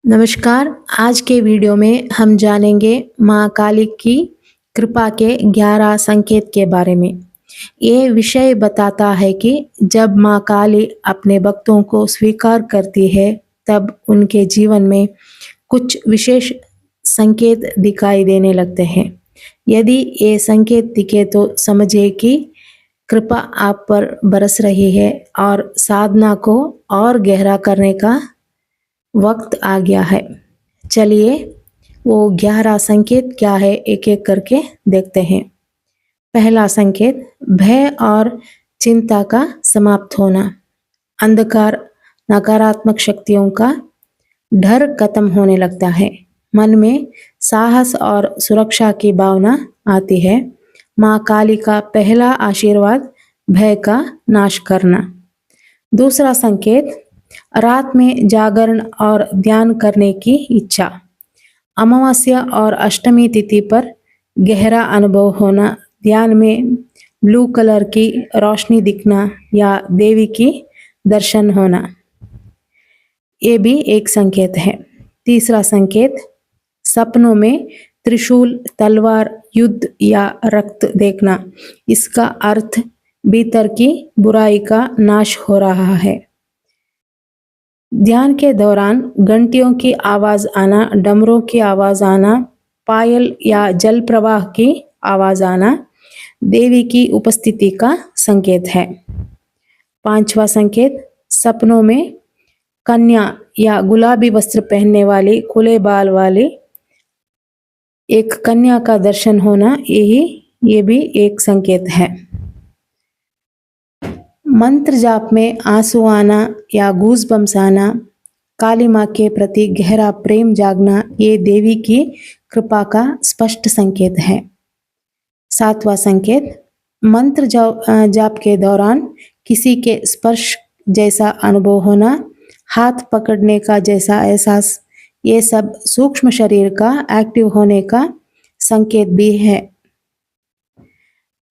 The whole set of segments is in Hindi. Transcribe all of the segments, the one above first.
नमस्कार, आज के वीडियो में हम जानेंगे माँ काली की कृपा के 11 संकेत के बारे में। ये विषय बताता है कि जब माँ काली अपने भक्तों को स्वीकार करती है, तब उनके जीवन में कुछ विशेष संकेत दिखाई देने लगते हैं। यदि ये संकेत दिखे तो समझिए कि कृपा आप पर बरस रही है और साधना को और गहरा करने का वक्त आ गया है। चलिए वो 11 संकेत क्या है एक एक करके देखते हैं। पहला संकेत भय और चिंता का समाप्त होना। अंधकार, नकारात्मक शक्तियों का डर खत्म होने लगता है। मन में साहस और सुरक्षा की भावना आती है। माँ काली का पहला आशीर्वाद भय का नाश करना। दूसरा संकेत रात में जागरण और ध्यान करने की इच्छा। अमावस्या और अष्टमी तिथि पर गहरा अनुभव होना, ध्यान में ब्लू कलर की रोशनी दिखना या देवी की दर्शन होना, ये भी एक संकेत है। तीसरा संकेत सपनों में त्रिशूल, तलवार, युद्ध या रक्त देखना। इसका अर्थ भीतर की बुराई का नाश हो रहा है। ध्यान के दौरान घंटियों की आवाज आना, डमरों की आवाज आना, पायल या जल प्रवाह की आवाज आना देवी की उपस्थिति का संकेत है। पांचवा संकेत सपनों में कन्या या गुलाबी वस्त्र पहनने वाली, खुले बाल वाली एक कन्या का दर्शन होना, ये भी एक संकेत है। मंत्र जाप में आंसू आना या गूज़बम्स आना, काली माँ के प्रति गहरा प्रेम जागना, ये देवी की कृपा का स्पष्ट संकेत है। सातवां संकेत मंत्र जाप के दौरान किसी के स्पर्श जैसा अनुभव होना, हाथ पकड़ने का जैसा एहसास, ये सब सूक्ष्म शरीर का एक्टिव होने का संकेत भी है।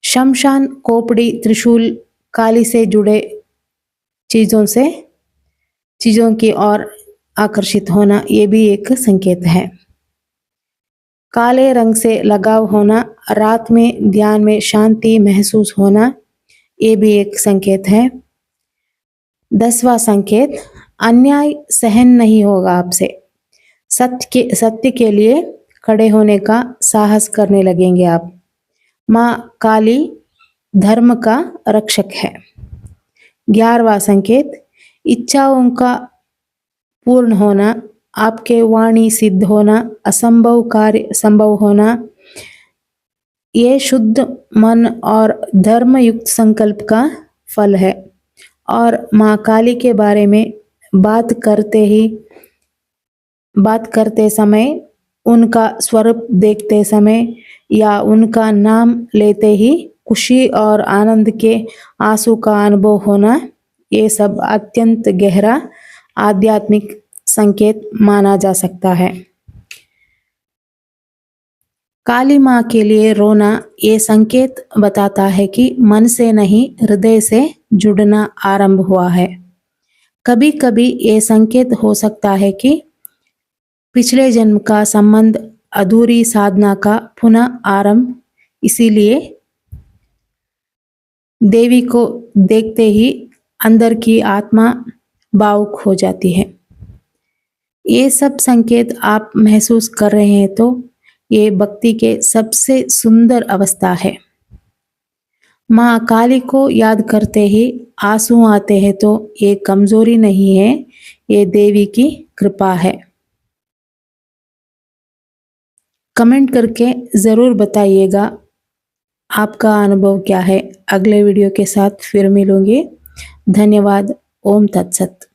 शमशान, खोपड़ी, त्रिशूल, काली से जुड़े चीजों की ओर आकर्षित होना, ये भी एक संकेत है। काले रंग से लगाव होना, रात में ध्यान में शांति महसूस होना, ये भी एक संकेत है। 10वां संकेत अन्याय सहन नहीं होगा आपसे। सत्य के लिए खड़े होने का साहस करने लगेंगे आप। माँ काली धर्म का रक्षक है। 11वां संकेत इच्छाओं का पूर्ण होना, आपके वाणी सिद्ध होना, असंभव कार्य संभव होना, ये शुद्ध मन और धर्मयुक्त संकल्प का फल है। और माँ काली के बारे में बात करते समय, उनका स्वरूप देखते समय या उनका नाम लेते ही खुशी और आनंद के आंसू का अनुभव होना, ये सब अत्यंत गहरा आध्यात्मिक संकेत माना जा सकता है। काली माँ के लिए रोना, ये संकेत बताता है कि मन से नहीं, हृदय से जुड़ना आरंभ हुआ है। कभी कभी ये संकेत हो सकता है कि पिछले जन्म का संबंध, अधूरी साधना का पुनः आरंभ, इसीलिए देवी को देखते ही अंदर की आत्मा भावुक हो जाती है। ये सब संकेत आप महसूस कर रहे हैं तो ये भक्ति के सबसे सुंदर अवस्था है। माँ काली को याद करते ही आंसू आते हैं तो ये कमजोरी नहीं है, ये देवी की कृपा है। कमेंट करके ज़रूर बताइएगा आपका अनुभव क्या है। अगले वीडियो के साथ फिर मिलूंगी। धन्यवाद। ओम तत्सत।